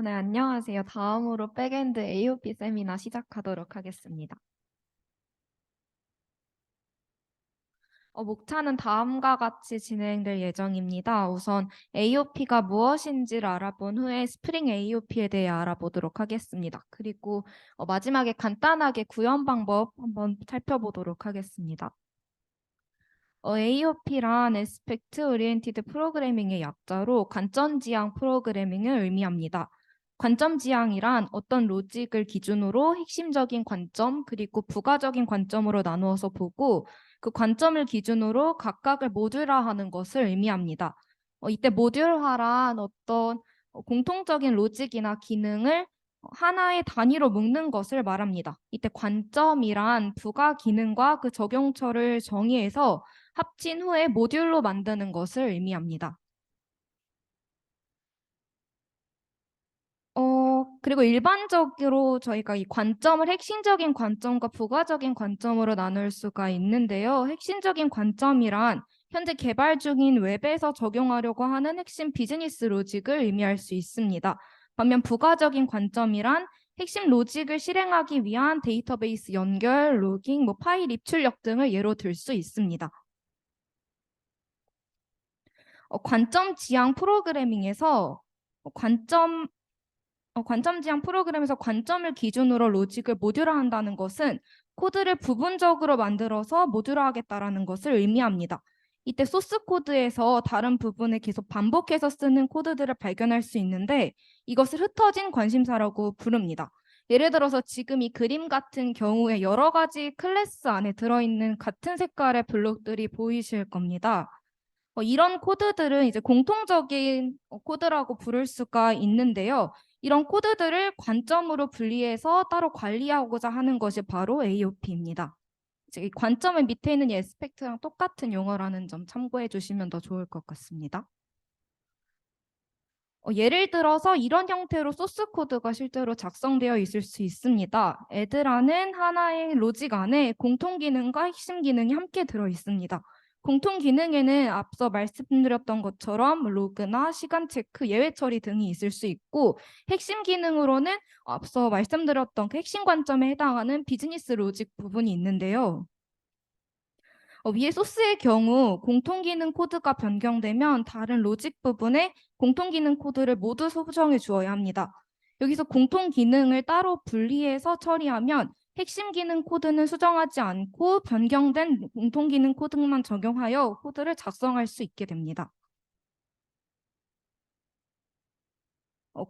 네, 안녕하세요. 다음으로 백엔드 AOP 세미나 시작하도록 하겠습니다. 목차는 다음과 같이 진행될 예정입니다. 우선 AOP가 무엇인지를 알아본 후에 스프링 AOP에 대해 알아보도록 하겠습니다. 그리고 마지막에 간단하게 구현 방법 한번 살펴보도록 하겠습니다. AOP란 Aspect Oriented Programming의 약자로 관점 지향 프로그래밍을 의미합니다. 관점 지향이란 어떤 로직을 기준으로 핵심적인 관점 그리고 부가적인 관점으로 나누어서 보고 그 관점을 기준으로 각각을 모듈화하는 것을 의미합니다. 이때 모듈화란 어떤 공통적인 로직이나 기능을 하나의 단위로 묶는 것을 말합니다. 이때 관점이란 부가 기능과 그 적용처를 정의해서 합친 후에 모듈로 만드는 것을 의미합니다. 그리고 일반적으로 저희가 이 관점을 핵심적인 관점과 부가적인 관점으로 나눌 수가 있는데요. 핵심적인 관점이란 현재 개발 중인 웹에서 적용하려고 하는 핵심 비즈니스 로직을 의미할 수 있습니다. 반면 부가적인 관점이란 핵심 로직을 실행하기 위한 데이터베이스 연결, 로깅, 파일 입출력 등을 예로 들 수 있습니다. 관점 지향 프로그래밍에서 관점 지향 프로그램에서 관점을 기준으로 로직을 모듈화한다는 것은 코드를 부분적으로 만들어서 모듈화하겠다라는 것을 의미합니다. 이때 소스 코드에서 다른 부분을 계속 반복해서 쓰는 코드들을 발견할 수 있는데 이것을 흩어진 관심사라고 부릅니다. 예를 들어서 지금 이 그림 같은 경우에 여러 가지 클래스 안에 들어있는 같은 색깔의 블록들이 보이실 겁니다. 이런 코드들은 이제 공통적인 코드라고 부를 수가 있는데요. 이런 코드들을 관점으로 분리해서 따로 관리하고자 하는 것이 바로 AOP입니다. 이 관점은 밑에 있는 이 에스펙트랑 똑같은 용어라는 점 참고해 주시면 더 좋을 것 같습니다. 예를 들어서 이런 형태로 소스 코드가 실제로 작성되어 있을 수 있습니다. 애드라는 하나의 로직 안에 공통 기능과 핵심 기능이 함께 들어 있습니다. 공통 기능에는 앞서 말씀드렸던 것처럼 로그나 시간 체크, 예외 처리 등이 있을 수 있고 핵심 기능으로는 앞서 말씀드렸던 그 핵심 관점에 해당하는 비즈니스 로직 부분이 있는데요. 위에 소스의 경우 공통기능 코드가 변경되면 다른 로직 부분에 공통기능 코드를 모두 수정해 주어야 합니다. 여기서 공통기능을 따로 분리해서 처리하면 핵심 기능 코드는 수정하지 않고 변경된 공통기능 코드만 적용하여 코드를 작성할 수 있게 됩니다.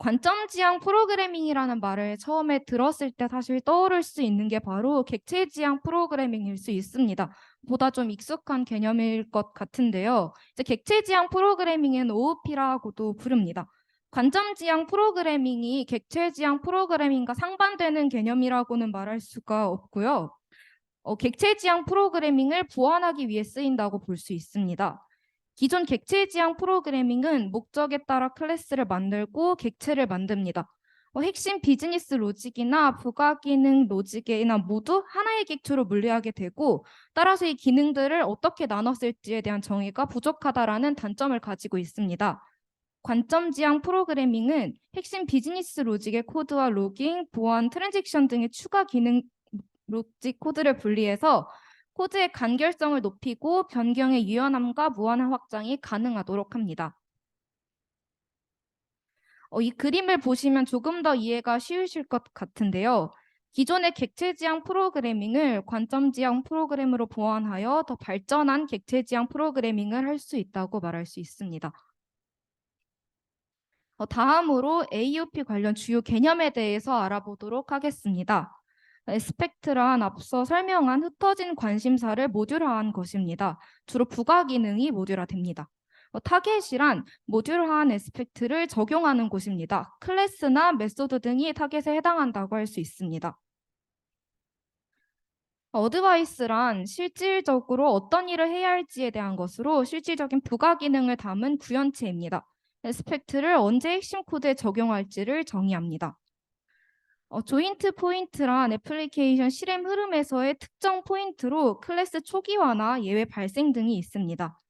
관점 지향 프로그래밍이라는 말을 처음에 들었을 때 사실 떠오를 수 있는 게 바로 객체 지향 프로그래밍일 수 있습니다. 보다 좀 익숙한 개념일 것 같은데요. 이제 객체 지향 프로그래밍은 OOP라고도 부릅니다. 관점 지향 프로그래밍이 객체 지향 프로그래밍과 상반되는 개념이라고는 말할 수가 없고요. 객체 지향 프로그래밍을 보완하기 위해 쓰인다고 볼 수 있습니다. 기존 객체 지향 프로그래밍은 목적에 따라 클래스를 만들고 객체를 만듭니다. 핵심 비즈니스 로직이나 부가 기능 로직이나 모두 하나의 객체로 분리하게 되고 따라서 이 기능들을 어떻게 나눴을지에 대한 정의가 부족하다라는 단점을 가지고 있습니다. 관점 지향 프로그래밍은 핵심 비즈니스 로직의 코드와 로깅, 보안, 트랜잭션 등의 추가 기능 로직 코드를 분리해서 코드의 간결성을 높이고 변경의 유연함과 무한한 확장이 가능하도록 합니다. 이 그림을 보시면 조금 더 이해가 쉬우실 것 같은데요. 기존의 객체 지향 프로그래밍을 관점 지향 프로그램으로 보완하여 더 발전한 객체 지향 프로그래밍을 할 수 있다고 말할 수 있습니다. 다음으로 AOP 관련 주요 개념에 대해서 알아보도록 하겠습니다. 에스펙트란 앞서 설명한 흩어진 관심사를 모듈화한 것입니다. 주로 부가 기능이 모듈화됩니다. 타겟이란 모듈화한 에스펙트를 적용하는 곳입니다. 클래스나 메소드 등이 타겟에 해당한다고 할 수 있습니다. 어드바이스란 실질적으로 어떤 일을 해야 할지에 대한 것으로 실질적인 부가 기능을 담은 구현체입니다. 에스펙트를 언제 핵심 코드에 적용할지를 정의합니다. 조인트 포인트란 애플리케이션 실행 흐름에서의 특정 포인트로 클래스 초기화나 예외 발생 등이 있습니다.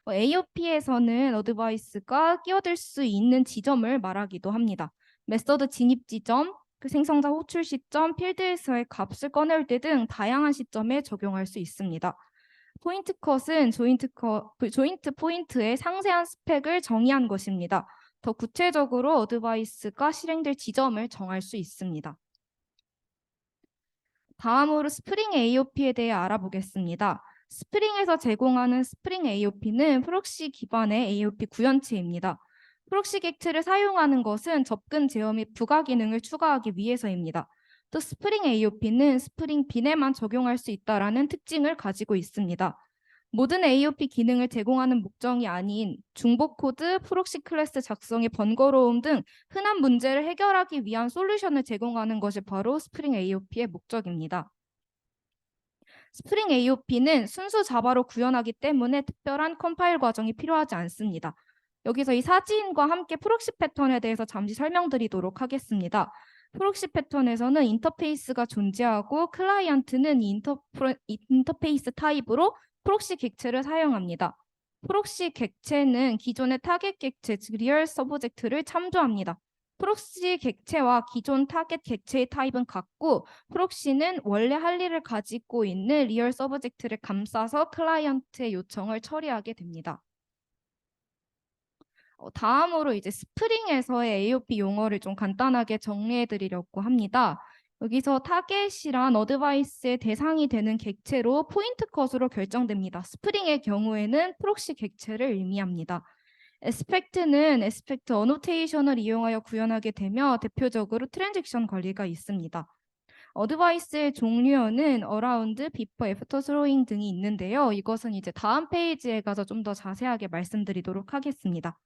AOP에서는 어드바이스가 끼어들 수 있는 지점을 말하기도 합니다. 메서드 진입 지점, 그 생성자 호출 시점, 필드에서의 값을 꺼낼 때 등 다양한 시점에 적용할 수 있습니다. 포인트 컷은 조인트 포인트의 상세한 스펙을 정의한 것입니다. 더 구체적으로 어드바이스가 실행될 지점을 정할 수 있습니다. 다음으로 스프링 AOP에 대해 알아보겠습니다. 스프링에서 제공하는 스프링 AOP는 프록시 기반의 AOP 구현체입니다. 프록시 객체를 사용하는 것은 접근 제어 및 부가 기능을 추가하기 위해서입니다. 또 스프링 AOP는 스프링 빈에만 적용할 수 있다는 특징을 가지고 있습니다. 모든 AOP 기능을 제공하는 목적이 아닌 중복 코드, 프록시 클래스 작성의 번거로움 등 흔한 문제를 해결하기 위한 솔루션을 제공하는 것이 바로 스프링 AOP의 목적입니다. 스프링 AOP는 순수 자바로 구현하기 때문에 특별한 컴파일 과정이 필요하지 않습니다. 여기서 이 사진과 함께 프록시 패턴에 대해서 잠시 설명드리도록 하겠습니다. 프록시 패턴에서는 인터페이스가 존재하고 클라이언트는 이 인터페이스 타입으로 프록시 객체를 사용합니다. 프록시 객체는 기존의 타겟 객체, 즉 리얼 서브젝트를 참조합니다. 프록시 객체와 기존 타겟 객체의 타입은 같고 프록시는 원래 할 일을 가지고 있는 리얼 서브젝트를 감싸서 클라이언트의 요청을 처리하게 됩니다. 다음으로 이제 스프링에서의 AOP 용어를 좀 간단하게 정리해 드리려고 합니다. 여기서 타겟이란 어드바이스의 대상이 되는 객체로 포인트 컷으로 결정됩니다. 스프링의 경우에는 프록시 객체를 의미합니다. 에스펙트는 에스펙트 어노테이션을 이용하여 구현하게 되며 대표적으로 트랜잭션 관리가 있습니다. 어드바이스의 종류는 어라운드, 비포, 애프터 스로잉 등이 있는데요. 이것은 이제 다음 페이지에 가서 좀 더 자세하게 말씀드리도록 하겠습니다.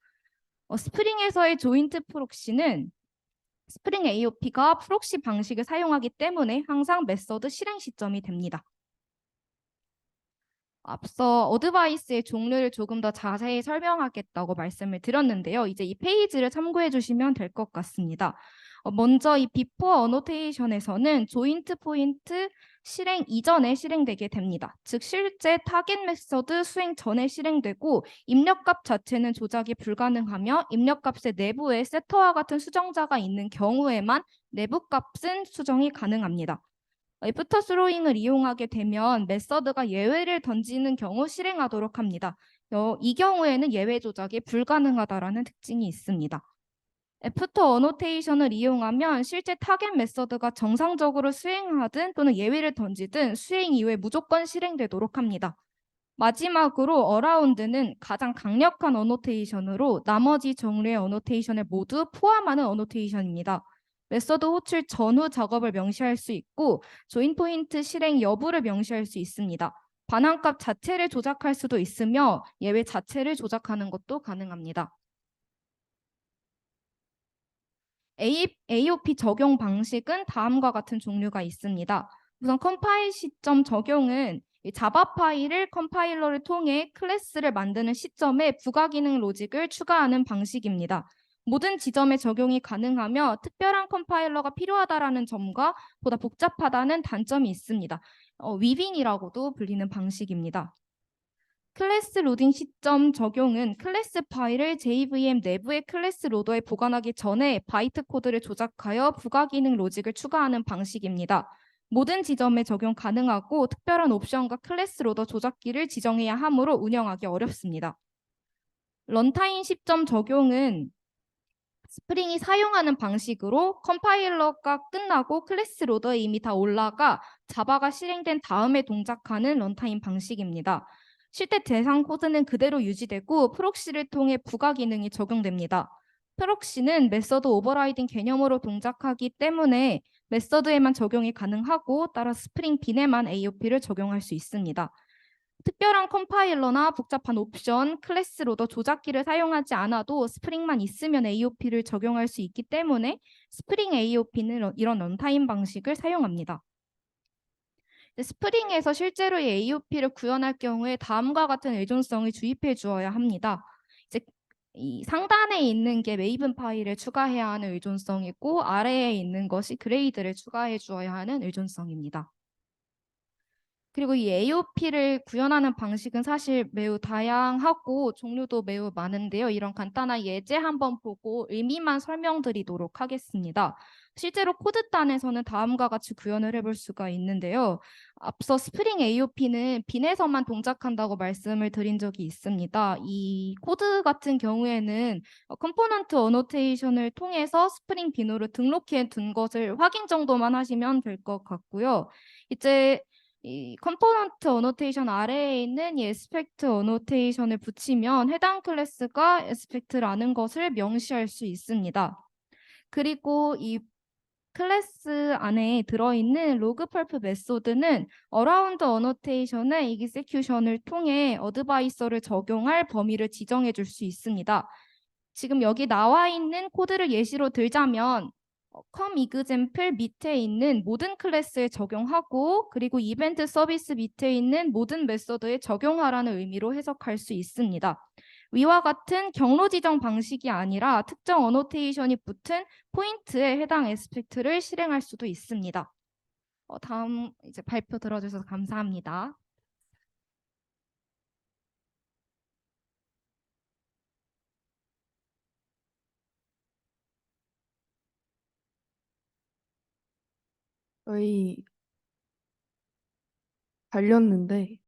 스프링에서의 조인트 프록시는 스프링 AOP가 프록시 방식을 사용하기 때문에 항상 메서드 실행 시점이 됩니다. 앞서 어드바이스의 종류를 조금 더 자세히 설명하겠다고 말씀을 드렸는데요. 이제 이 페이지를 참고해 주시면 될 것 같습니다. 먼저 이 비포 어노테이션에서는 조인트 포인트 실행 이전에 실행되게 됩니다. 즉 실제 타겟 메서드 수행 전에 실행되고 입력값 자체는 조작이 불가능하며 입력값의 내부에 세터와 같은 수정자가 있는 경우에만 내부 값은 수정이 가능합니다. 애프터 스로잉을 이용하게 되면 메서드가 예외를 던지는 경우 실행하도록 합니다. 이 경우에는 예외 조작이 불가능하다라는 특징이 있습니다. 애프터 어노테이션을 이용하면 실제 타겟 메서드가 정상적으로 수행하든 또는 예외를 던지든 수행 이후에 무조건 실행되도록 합니다. 마지막으로 어라운드는 가장 강력한 어노테이션으로 나머지 종류의 어노테이션을 모두 포함하는 어노테이션입니다. 메서드 호출 전후 작업을 명시할 수 있고 조인 포인트 실행 여부를 명시할 수 있습니다. 반환값 자체를 조작할 수도 있으며 예외 자체를 조작하는 것도 가능합니다. AOP 적용 방식은 다음과 같은 종류가 있습니다. 우선 컴파일 시점 적용은 자바 파일을 컴파일러를 통해 클래스를 만드는 시점에 부가기능 로직을 추가하는 방식입니다. 모든 지점에 적용이 가능하며 특별한 컴파일러가 필요하다는 점과 보다 복잡하다는 단점이 있습니다. 위빙이라고도 불리는 방식입니다. 클래스 로딩 시점 적용은 클래스 파일을 JVM 내부의 클래스 로더에 보관하기 전에 바이트 코드를 조작하여 부가기능 로직을 추가하는 방식입니다. 모든 지점에 적용 가능하고 특별한 옵션과 클래스 로더 조작기를 지정해야 하므로 운영하기 어렵습니다. 런타임 시점 적용은 스프링이 사용하는 방식으로 컴파일러가 끝나고 클래스 로더에 이미 다 올라가 자바가 실행된 다음에 동작하는 런타임 방식입니다. 실제 대상 코드는 그대로 유지되고 프록시를 통해 부가 기능이 적용됩니다. 프록시는 메서드 오버라이딩 개념으로 동작하기 때문에 메서드에만 적용이 가능하고 따라 스프링 빈에만 AOP를 적용할 수 있습니다. 특별한 컴파일러나 복잡한 옵션, 클래스 로더 조작기를 사용하지 않아도 스프링만 있으면 AOP를 적용할 수 있기 때문에 스프링 AOP는 이런 런타임 방식을 사용합니다. 스프링에서 실제로 이 AOP를 구현할 경우에 다음과 같은 의존성을 주입해 주어야 합니다. 이제 이 상단에 있는 게 메이븐 파일을 추가해야 하는 의존성이고 아래에 있는 것이 그레이드를 추가해 주어야 하는 의존성입니다. 그리고 이 AOP를 구현하는 방식은 사실 매우 다양하고 종류도 매우 많은데요. 이런 간단한 예제 한번 보고 의미만 설명드리도록 하겠습니다. 실제로 코드단에서는 다음과 같이 구현을 해볼 수가 있는데요. 앞서 스프링 AOP는 빈에서만 동작한다고 말씀을 드린 적이 있습니다. 이 코드 같은 경우에는 컴포넌트 어노테이션을 통해서 스프링 빈으로 등록해 둔 것을 확인 정도만 하시면 될 것 같고요. 이제 이 컴포넌트 어노테이션 아래에 있는 이 에스펙트 어노테이션을 붙이면 해당 클래스가 에스펙트라는 것을 명시할 수 있습니다. 그리고 이 클래스 안에 들어있는 로그 펄프 메소드는 어라운드 어노테이션의 execution을 통해 어드바이서를 적용할 범위를 지정해 줄 수 있습니다. 지금 여기 나와 있는 코드를 예시로 들자면 com example 밑에 있는 모든 클래스에 적용하고 그리고 이벤트 서비스 밑에 있는 모든 메소드에 적용하라는 의미로 해석할 수 있습니다. 위와 같은 경로 지정 방식이 아니라 특정 어노테이션이 붙은 포인트에 해당 에스펙트를 실행할 수도 있습니다. 다음 이제 발표 들어주셔서 감사합니다. 저희 달렸는데